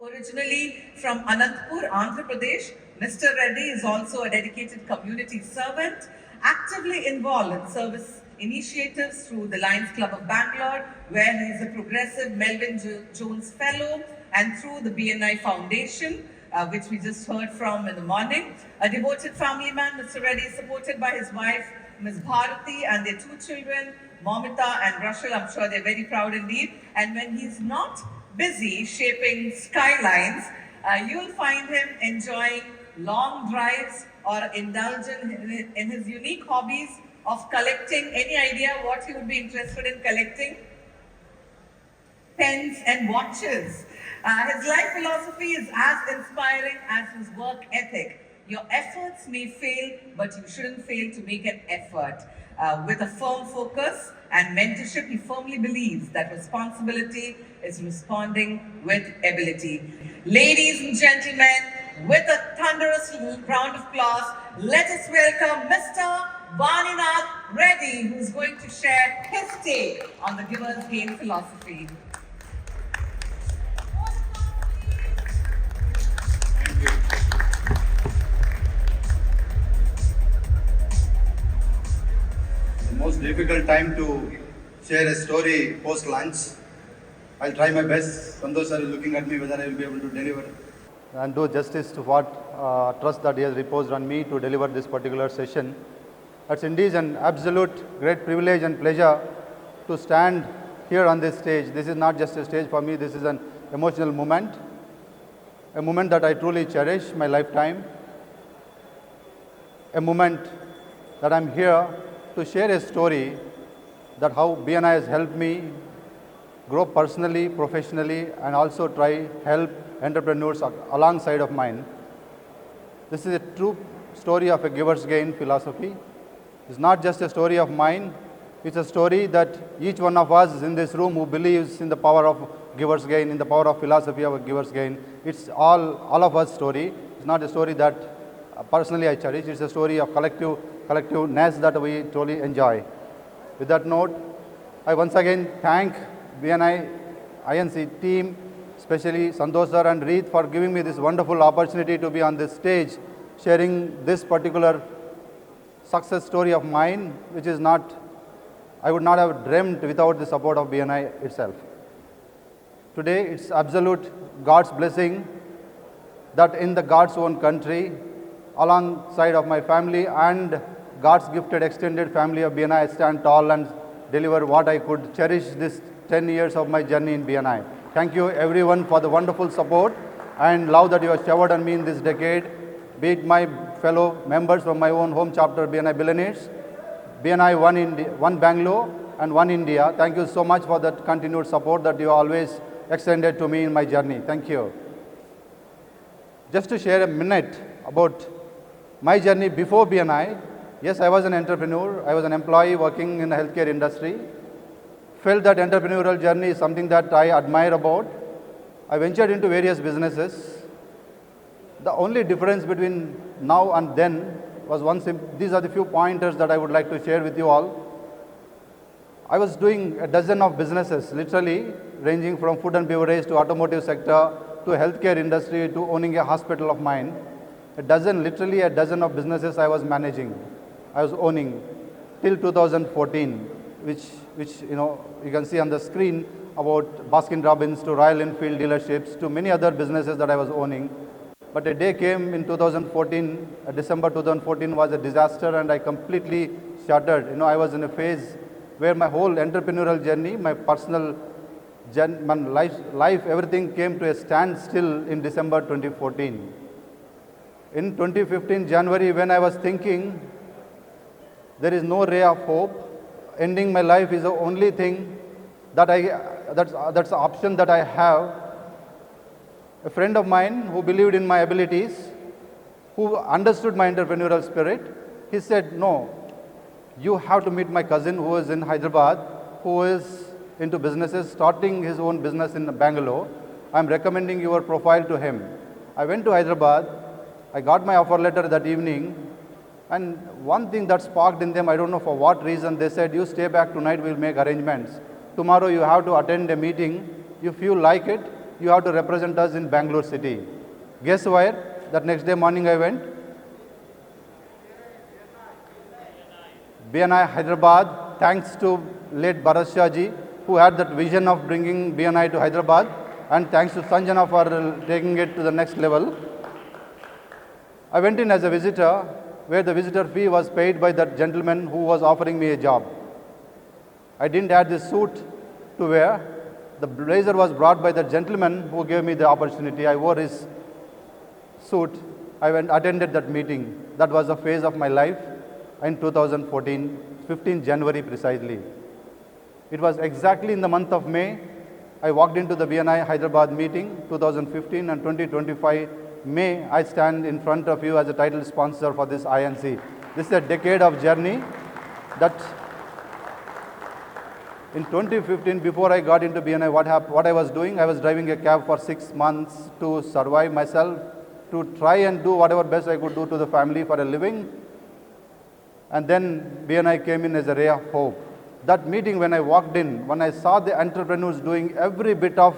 Originally from Anantapur, Andhra Pradesh, Mr. Reddy is also a dedicated community servant, actively involved in service initiatives through the Lions Club of Bangalore, where he is a progressive Melvin Jones Fellow, and through the BNI Foundation, which we just heard from in the morning. A devoted family man, Mr. Reddy is supported by his wife, Ms. Bharati, and their two children, Momita and Rachel. I'm sure they're very proud indeed. And when he's not busy shaping skylines, you'll find him enjoying long drives or indulging in his unique hobbies of collecting. Any idea what he would be interested in collecting? Pens and watches. His life philosophy is as inspiring as his work ethic. Your efforts may fail, but you shouldn't fail to make an effort. With a firm focus and mentorship, he firmly believes that responsibility is responding with ability. Ladies and gentlemen, with a thunderous round of applause, let us welcome Mr. Vaninath Reddy, who is going to share his take on the giver's gain philosophy. Thank you. The most difficult time to share a story post-lunch. I'll try my best. Santosh sir is looking at me whether I will be able to deliver and do justice to what trust that he has reposed on me to deliver this particular session. It's indeed an absolute great privilege and pleasure to stand here on this stage. This is not just a stage for me, this is an emotional moment, a moment that I truly cherish my lifetime, a moment that I'm here to share a story that how BNI has helped me grow personally, professionally, and also try help entrepreneurs alongside of mine. This is a true story of a giver's gain philosophy. It's not just a story of mine, it's a story that each one of us in this room who believes in the power of giver's gain, in the power of philosophy of a giver's gain, it's all of us story. It's not a story that personally I cherish, it's a story of collectiveness that we truly enjoy. With that note, I once again thank BNI INC team, especially Santosh sir and Reed, for giving me this wonderful opportunity to be on this stage, sharing this particular success story of mine, which is not, I would not have dreamt without the support of BNI itself. Today, it's absolute God's blessing that in the God's own country, alongside of my family and God's gifted extended family of BNI, I stand tall and deliver what I could cherish this 10 years of my journey in BNI. Thank you everyone for the wonderful support and love that you have showered on me in this decade, be it my fellow members from my own home chapter BNI Billionaires, BNI One Bangalore and One India. Thank you so much for that continued support that you always extended to me in my journey. Thank you. Just to share a minute about my journey before BNI, yes, I was an entrepreneur. I was an employee working in the healthcare industry. Felt that entrepreneurial journey is something that I admire about. I ventured into various businesses. The only difference between now and then was these are the few pointers that I would like to share with you all. I was doing a dozen of businesses, literally ranging from food and beverage to automotive sector to healthcare industry to owning a hospital of mine. Literally a dozen of businesses I was managing. I was owning till 2014, which you can see on the screen about Baskin-Robbins to Royal Enfield dealerships to many other businesses that I was owning. But a day came in 2014, December 2014 was a disaster and I completely shattered. I was in a phase where my whole entrepreneurial journey, my personal journey, my life, everything came to a standstill in December 2014. In 2015 January, when I was thinking there is no ray of hope, ending my life is the only thing that's the option that I have. A friend of mine who believed in my abilities, who understood my entrepreneurial spirit, he said, no, you have to meet my cousin who is in Hyderabad, who is into businesses, starting his own business in Bangalore. I'm recommending your profile to him. I went to Hyderabad. I got my offer letter that evening. And one thing that sparked in them, I don't know for what reason, they said, you stay back tonight, we'll make arrangements. Tomorrow you have to attend a meeting. If you like it, you have to represent us in Bangalore city. Guess where? That next day morning I went. BNI Hyderabad, thanks to late Bharat Shah ji, who had that vision of bringing BNI to Hyderabad, and thanks to Sanjana for taking it to the next level. I went in as a visitor, where the visitor fee was paid by that gentleman who was offering me a job. I didn't have the suit to wear. The blazer was brought by the gentleman who gave me the opportunity. I wore his suit. I went attended that meeting. That was a phase of my life in 2014, 15 January precisely. It was exactly in the month of May. I walked into the BNI Hyderabad meeting 2015 and 2025 May. I stand in front of you as a title sponsor for this INC. This is a decade of journey that in 2015, before I got into BNI, what I was doing, I was driving a cab for 6 months to survive myself, to try and do whatever best I could do to the family for a living. And then BNI came in as a ray of hope. That meeting, when I walked in, when I saw the entrepreneurs doing every bit of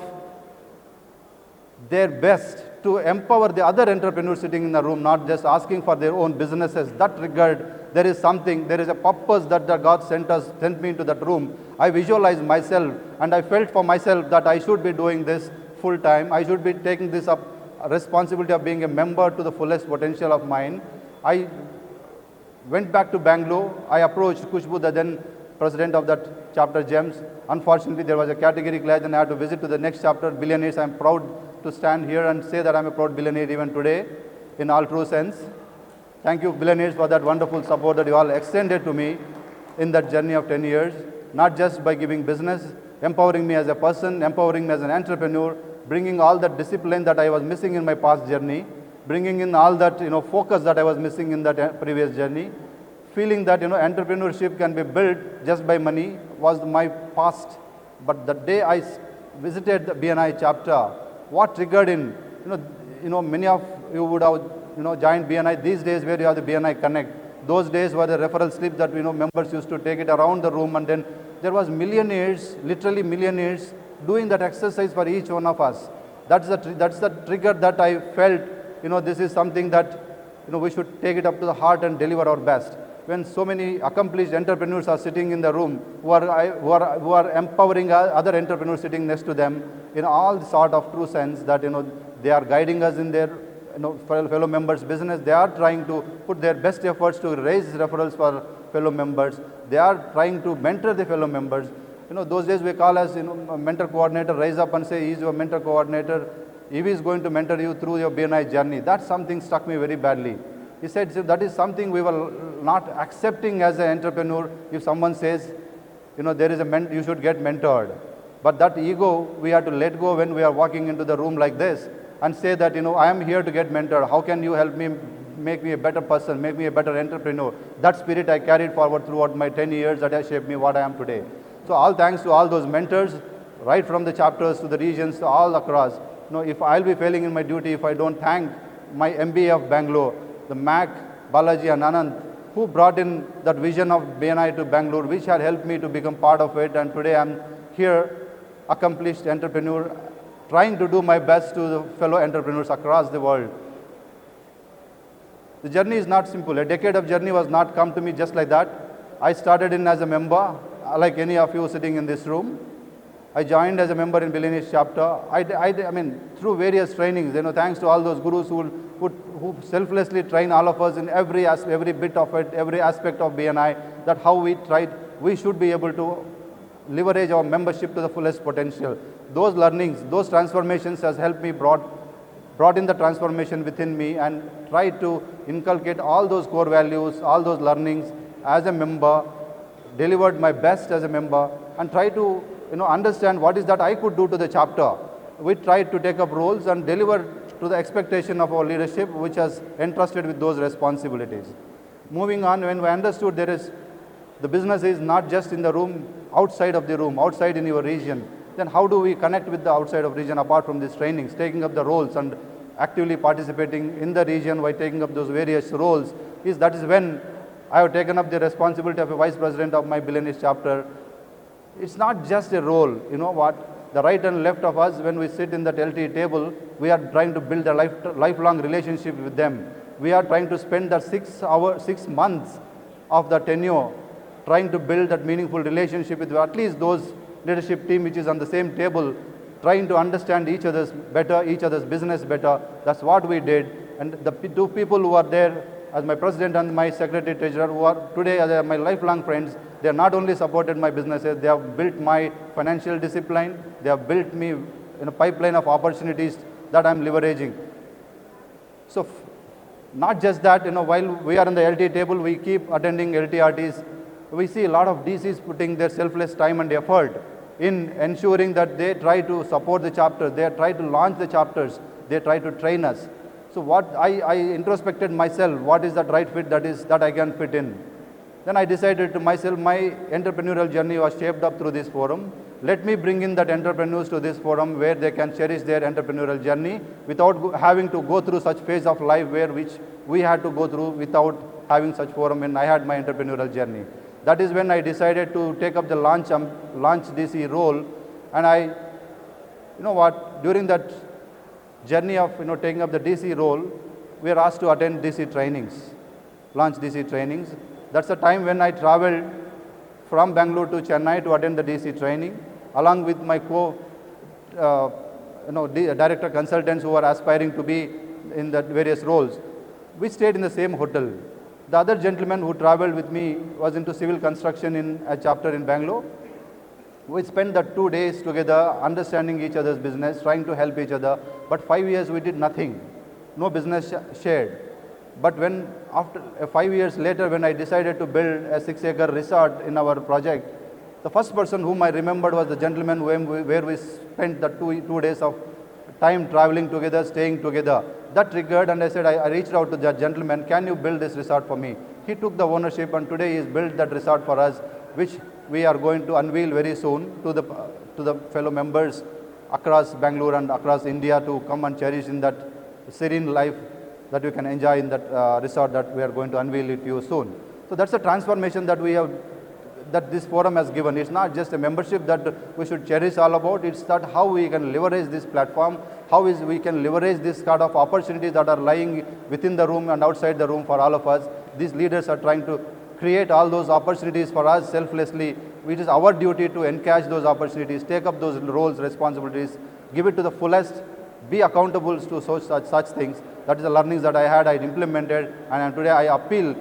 their best to empower the other entrepreneurs sitting in the room, not just asking for their own businesses, that triggered, there is something, there is a purpose that God sent me into that room. I visualized myself and I felt for myself that I should be doing this full time. I should be taking this up, responsibility of being a member to the fullest potential of mine. I went back to Bangalore. I approached Kushbu, the then president of that chapter GEMS. Unfortunately, there was a category clash and I had to visit to the next chapter, Billionaires. I'm proud to stand here and say that I'm a proud billionaire even today, in all true sense. Thank you, billionaires, for that wonderful support that you all extended to me in that journey of 10 years, not just by giving business, empowering me as a person, empowering me as an entrepreneur, bringing all that discipline that I was missing in my past journey, bringing in all that focus that I was missing in that previous journey, feeling that entrepreneurship can be built just by money was my past. But the day I visited the BNI chapter, what triggered in, many of you would have, joined BNI these days where you have the BNI Connect. Those days were the referral slips that, members used to take it around the room, and then there was millionaires, literally millionaires, doing that exercise for each one of us. That's the trigger that I felt, this is something that, we should take it up to the heart and deliver our best. When so many accomplished entrepreneurs are sitting in the room, who are empowering other entrepreneurs sitting next to them in all sort of true sense that they are guiding us in their fellow members' business. They are trying to put their best efforts to raise referrals for fellow members. They are trying to mentor the fellow members. Those days we call as a mentor coordinator, rise up and say, he is your mentor coordinator. He is going to mentor you through your BNI journey. That something struck me very badly. He said, that is something we were not accepting as an entrepreneur. If someone says, there is you should get mentored. But that ego, we have to let go when we are walking into the room like this and say that, I am here to get mentored. How can you help me, make me a better person, make me a better entrepreneur? That spirit I carried forward throughout my 10 years that has shaped me what I am today. So all thanks to all those mentors, right from the chapters to the regions, all across. If I'll be failing in my duty, if I don't thank my MBA of Bangalore, the Mac, Balaji and Anand, who brought in that vision of BNI to Bangalore, which had helped me to become part of it. And today I'm here, accomplished entrepreneur, trying to do my best to the fellow entrepreneurs across the world. The journey is not simple. A decade of journey was not come to me just like that. I started in as a member, like any of you sitting in this room. I joined as a member in Billionaires chapter. I mean, through various trainings, thanks to all those gurus who selflessly train all of us in every bit of it, every aspect of BNI, that how we should be able to leverage our membership to the fullest potential. Those learnings, those transformations has helped me brought in the transformation within me and tried to inculcate all those core values, all those learnings as a member, delivered my best as a member, and tried to understand what is that I could do to the chapter. We tried to take up roles and deliver to the expectation of our leadership, which has entrusted with those responsibilities. Moving on, when we understood the business is not just in the room, outside of the room, outside in your region, then how do we connect with the outside of region apart from these trainings, taking up the roles and actively participating in the region by taking up those various roles, that is when I have taken up the responsibility of a vice president of my Billionaires chapter. It's not just a role, the right and left of us, when we sit in that LT table, we are trying to build a lifelong relationship with them. We are trying to spend that 6 months of the tenure trying to build that meaningful relationship with at least those leadership team which is on the same table, trying to understand each other's better, each other's business better. That's what we did. And the two people who are there as my president and my secretary treasurer, who are today as my lifelong friends, they have not only supported my businesses, they have built my financial discipline, they have built me in a pipeline of opportunities that I'm leveraging. So not just that, while we are on the LT table, we keep attending LTRTs. We see a lot of DCs putting their selfless time and effort in ensuring that they try to support the chapters, they try to launch the chapters, they try to train us. So what I introspected myself, what is that right fit that I can fit in. Then I decided to myself, my entrepreneurial journey was shaped up through this forum. Let me bring in that entrepreneurs to this forum where they can cherish their entrepreneurial journey without having to go through such phase of life which we had to go through without having such forum when I had my entrepreneurial journey. That is when I decided to take up the launch DC role, and during that journey of taking up the DC role, we are asked to attend DC trainings, launch DC trainings. That's the time when I traveled from Bangalore to Chennai to attend the DC training, along with my director consultants who are aspiring to be in the various roles. We stayed in the same hotel. The other gentleman who traveled with me was into civil construction in a chapter in Bangalore. We spent the 2 days together, understanding each other's business, trying to help each other. But 5 years we did nothing, no business shared. But when after 5 years later, when I decided to build a 6-acre resort in our project, the first person whom I remembered was the gentleman where we spent the 2 days of time traveling together, staying together. That triggered, and I said, I reached out to that gentleman, can you build this resort for me? He took the ownership, and today he has built that resort for us, which we are going to unveil very soon to the fellow members across Bangalore and across India to come and cherish in that serene life that you can enjoy in that resort that we are going to unveil it to you soon. So that's the transformation that that this forum has given. It's not just a membership that we should cherish all about, it's that how we can leverage this platform, we can leverage this kind of opportunities that are lying within the room and outside the room for all of us. These leaders are trying to create all those opportunities for us selflessly. It is our duty to encash those opportunities, take up those roles, responsibilities, give it to the fullest, be accountable to such things. That is the learnings that I had, I implemented, and today I appeal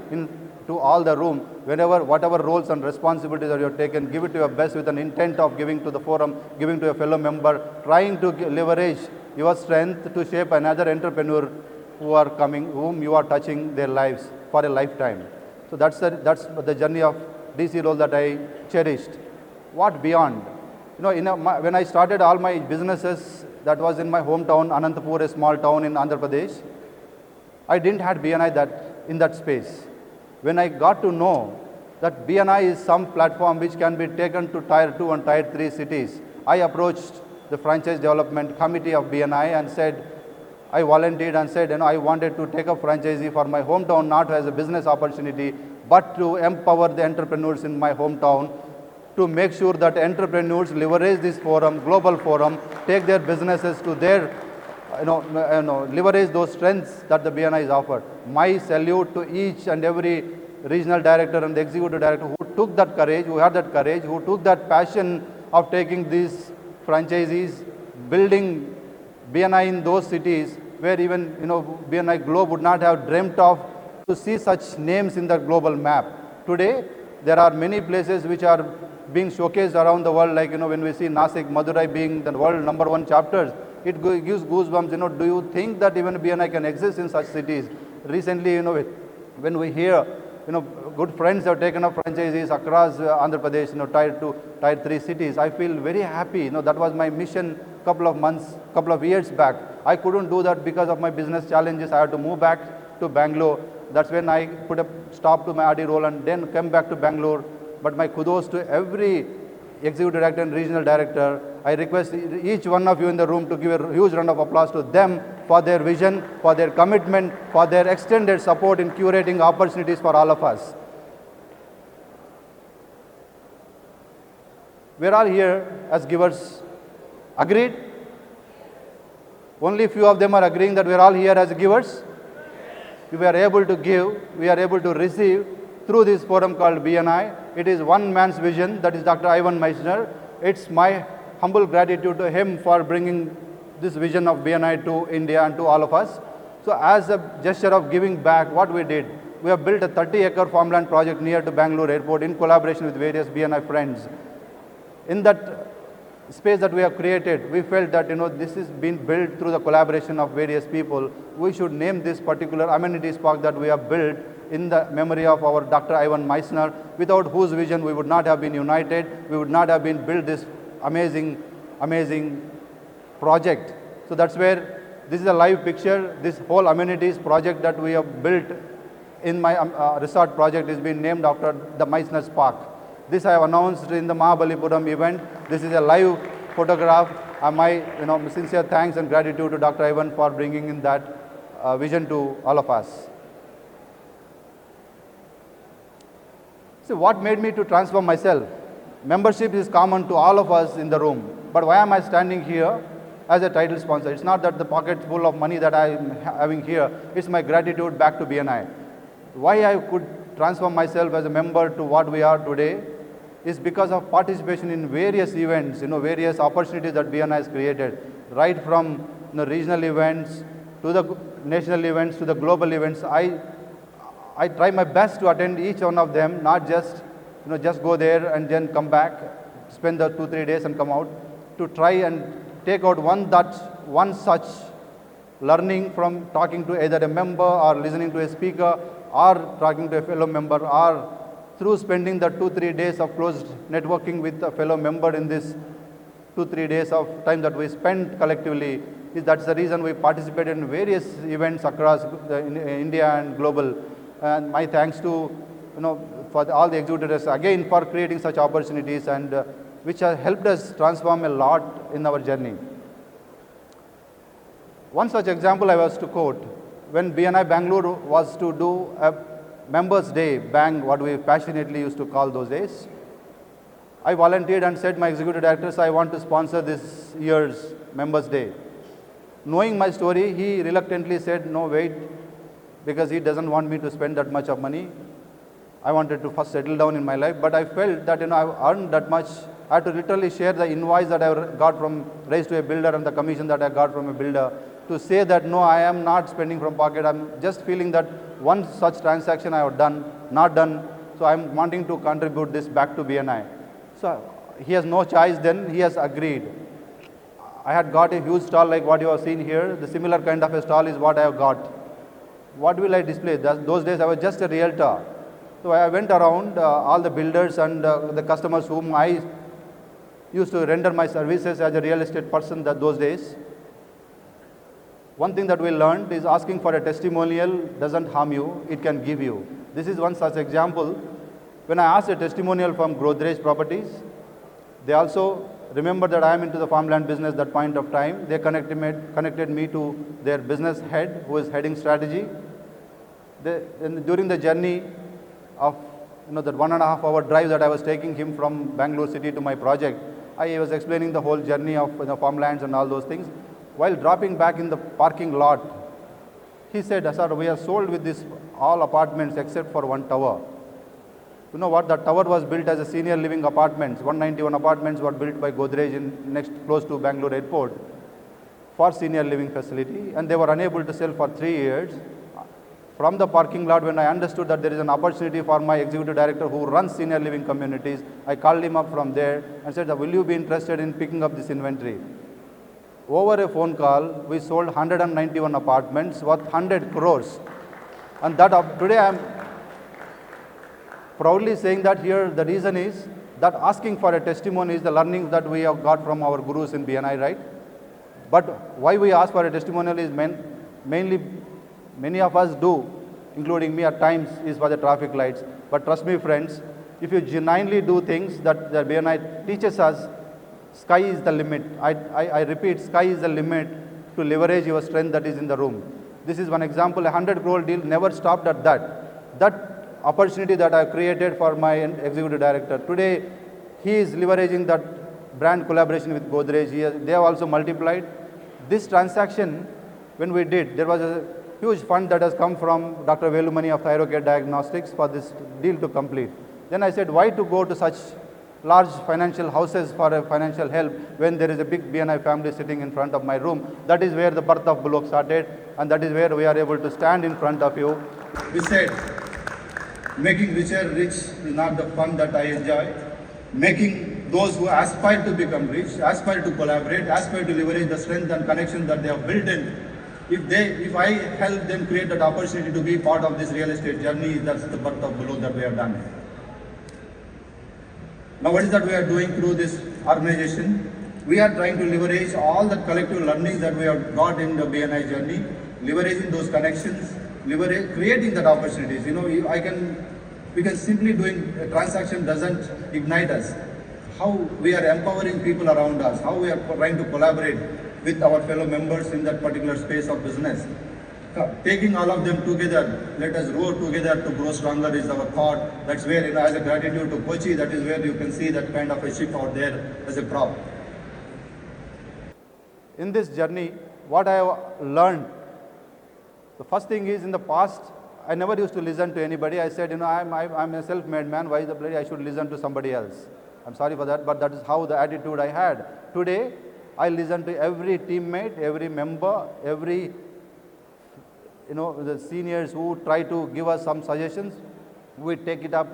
to all the room, whatever roles and responsibilities that you have taken, give it to your best with an intent of giving to the forum, giving to a fellow member, trying to leverage your strength to shape another entrepreneur who are coming, whom you are touching their lives for a lifetime. So that's the journey of DC role that I cherished. What beyond? When I started all my businesses, that was in my hometown, Anantapur, a small town in Andhra Pradesh. I didn't have BNI in that space. When I got to know that BNI is some platform which can be taken to Tier 2 and Tier 3 cities, I approached the franchise development committee of BNI and said, I volunteered and said, I wanted to take up franchisee for my hometown, not as a business opportunity, but to empower the entrepreneurs in my hometown, to make sure that entrepreneurs leverage this forum, global forum, take their businesses to their, leverage those strengths that the BNI is offered. My salute to each and every regional director and the executive director who took that courage, who had that courage, who took that passion of taking these franchisees, building BNI in those cities where even BNI Globe would not have dreamt of to see such names in the global map. Today, there are many places which are being showcased around the world, like when we see Nasik, Madurai being the world #1 chapters, it gives goosebumps. Do you think that even BNI can exist in such cities? Recently, when we hear, good friends have taken up franchisees across Andhra Pradesh, Tier 2, Tier 3 cities, I feel very happy. That was my mission couple of years back. I couldn't do that because of my business challenges. I had to move back to Bangalore. That's when I put a stop to my RD role and then came back to Bangalore. But my kudos to every executive director and regional director. I request each one of you in the room to give a huge round of applause to them for their vision, for their commitment, for their extended support in curating opportunities for all of us. We're all here as givers Agreed? Only few of them are agreeing that we are all here as givers. We are able to give, we are able to receive through this forum called BNI. It is one man's vision, that is Dr. Ivan Meissner. It's my humble gratitude to him for bringing this vision of BNI to India and to all of us. So as a gesture of giving back, what we did, we have built a 30-acre farmland project near to Bangalore airport in collaboration with various BNI friends. In that space that we have created, we felt that this is being built through the collaboration of various people. We should name this particular amenities park that we have built in the memory of our Dr. Ivan Meissner, without whose vision we would not have been united, we would not have been built this amazing project. So that's where this is a live picture. This whole amenities project that we have built in my resort project is being named after the Meissner's Park. This I have announced in the Mahabalipuram event. This is a live photograph. My sincere thanks and gratitude to Dr. Ivan for bringing in that vision to all of us. So what made me to transform myself? Membership is common to all of us in the room. But why am I standing here as a title sponsor? It's not that the pocket full of money that I am having here. It's my gratitude back to BNI. Why I could transform myself as a member to what we are today is because of participation in various events, various opportunities that BNI has created, right from regional events to the national events to the global events. I try my best to attend each one of them, not just just go there and then come back, spend the 2-3 days and come out, to try and take out one such learning from talking to either a member or listening to a speaker or talking to a fellow member, or through spending the 2-3 days of close networking with a fellow member in this 2-3 days of time that we spent collectively. That's the reason we participated in various events across in India and global. And my thanks to for all the executives again for creating such opportunities, and which have helped us transform a lot in our journey. One such example I was to quote, when BNI Bangalore was to do a Members Day, Bang, what we passionately used to call those days, I volunteered and said, my executive directors, I want to sponsor this year's Members Day. Knowing my story, he reluctantly said, no, wait, because he doesn't want me to spend that much of money. I wanted to first settle down in my life, but I felt that I've earned that much. I had to literally share the invoice that I got from raised to a builder and the commission that I got from a builder to say that no, I am not spending from pocket. I'm just feeling that one such transaction I have not done. So I'm wanting to contribute this back to BNI. So he has no choice then, he has agreed. I had got a huge stall like what you have seen here. The similar kind of a stall is what I have got. What will I display? Those days I was just a realtor. So I went around all the builders and the customers whom I used to render my services as a real estate person those days. One thing that we learned is asking for a testimonial doesn't harm you, it can give you. This is one such example. When I asked a testimonial from Godrej Properties, they also remembered that I am into the farmland business at that point of time. They connected me to their business head who is heading strategy. During the journey of that 1.5 hour drive that I was taking him from Bangalore city to my project, I was explaining the whole journey of farmlands and all those things. While dropping back in the parking lot, he said, sir, we are sold with this all apartments except for one tower. You know what? The tower was built as a senior living apartments. 191 apartments were built by Godrej close to Bangalore airport for senior living facility, and they were unable to sell for 3 years. From the parking lot, when I understood that there is an opportunity for my executive director who runs senior living communities, I called him up from there and said, will you be interested in picking up this inventory? Over a phone call, we sold 191 apartments worth 100 crores. And today I am proudly saying that here the reason is that asking for a testimony is the learning that we have got from our gurus in BNI, right? But why we ask for a testimonial is mainly many of us do, including me at times, is for the traffic lights. But trust me, friends, if you genuinely do things that the BNI teaches us, sky is the limit. I repeat, sky is the limit to leverage your strength that is in the room. This is one example. A 100 crore deal never stopped at that. That opportunity that I created for my executive director. Today, he is leveraging that brand collaboration with Godrej. They have also multiplied. This transaction, when we did, there was a huge fund that has come from Dr. Velumani of Thyrocare Diagnostics for this deal to complete. Then I said, why to go to such large financial houses for a financial help when there is a big BNI family sitting in front of my room? That is where the birth of Buloke started, and that is where we are able to stand in front of you. We said, making richer rich is not the fun that I enjoy. Making those who aspire to become rich, aspire to collaborate, aspire to leverage the strength and connection that they have built in. If I help them create that opportunity to be part of this real estate journey, that's the birth of Buloke that we have done. Now what is that we are doing through this organization? We are trying to leverage all the collective learnings that we have got in the BNI journey, leveraging those connections, creating that opportunities. We can simply doing a transaction doesn't ignite us. How we are empowering people around us, how we are trying to collaborate with our fellow members in that particular space of business. Taking all of them together, let us row together to grow stronger is our thought. That's where, as a gratitude to Kochi, that is where you can see that kind of a ship out there as a prop. In this journey, what I have learned, the first thing is, in the past, I never used to listen to anybody. I said, I'm a self-made man, why the bloody I should listen to somebody else? I'm sorry for that, but that is how the attitude I had. Today, I listen to every teammate, every member, every the seniors who try to give us some suggestions. We take it up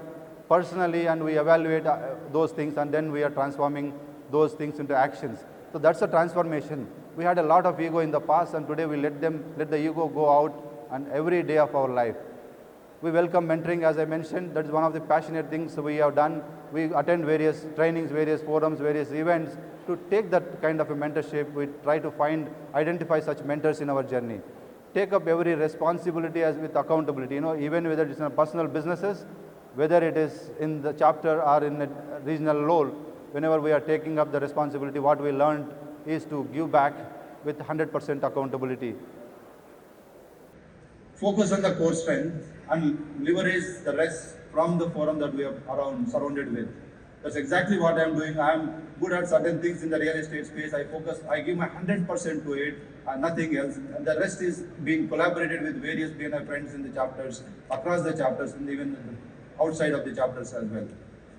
personally and we evaluate those things, and then we are transforming those things into actions. So that's a transformation. We had a lot of ego in the past, and today we let the ego go out, and every day of our life. We welcome mentoring, as I mentioned. That is one of the passionate things we have done. We attend various trainings, various forums, various events to take that kind of a mentorship. We try to identify such mentors in our journey. Take up every responsibility as with accountability, even whether it's in personal businesses, whether it is in the chapter or in a regional role. Whenever we are taking up the responsibility, what we learned is to give back with 100% accountability. Focus on the core strength and leverage the rest from the forum that we are surrounded with. That's exactly what I'm doing. I'm good at certain things in the real estate space. I give my 100% to it and nothing else. And the rest is being collaborated with various BNI friends in the chapters, across the chapters, and even outside of the chapters as well.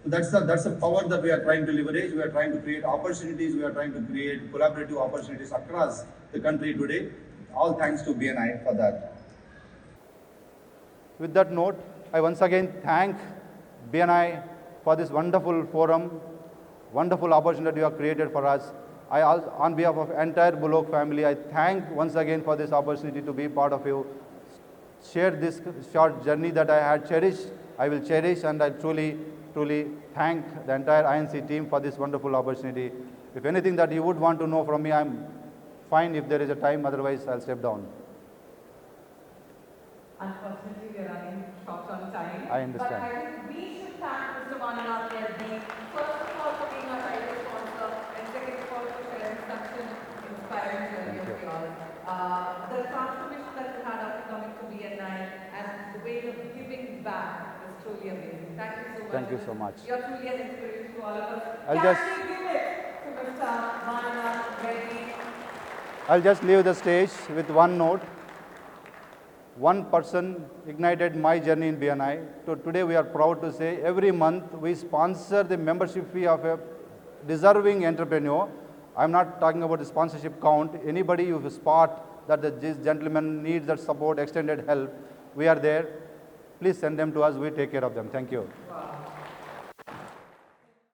So that's the power that we are trying to leverage. We are trying to create opportunities. We are trying to create collaborative opportunities across the country today. All thanks to BNI for that. With that note, I once again thank BNI for this wonderful forum, wonderful opportunity you have created for us. On behalf of entire Buloke family, I thank once again for this opportunity to be part of you. Share this short journey that I had cherished. I will cherish, and I truly thank the entire INC team for this wonderful opportunity. If anything that you would want to know from me, I'm fine if there is a time, otherwise I'll step down. Unfortunately, we are running short on time. I understand. But I think we should thank Mr. Vaninath, Reddy, first of all for being our title sponsor, and second of all for sharing such an inspiring journey of yours. The transformation that you had after coming to BNI and the way of giving back is truly amazing. Thank you so much. Thank you so much. You're truly an inspiration to all of us. I'll Can just- we give it to Mr. Vaninath, Reddy? I'll just leave the stage with one note. One person ignited my journey in BNI. So today we are proud to say every month we sponsor the membership fee of a deserving entrepreneur. I'm not talking about the sponsorship count. Anybody who spot that this gentleman needs that support, extended help, we are there. Please send them to us. We take care of them. Thank you. Wow.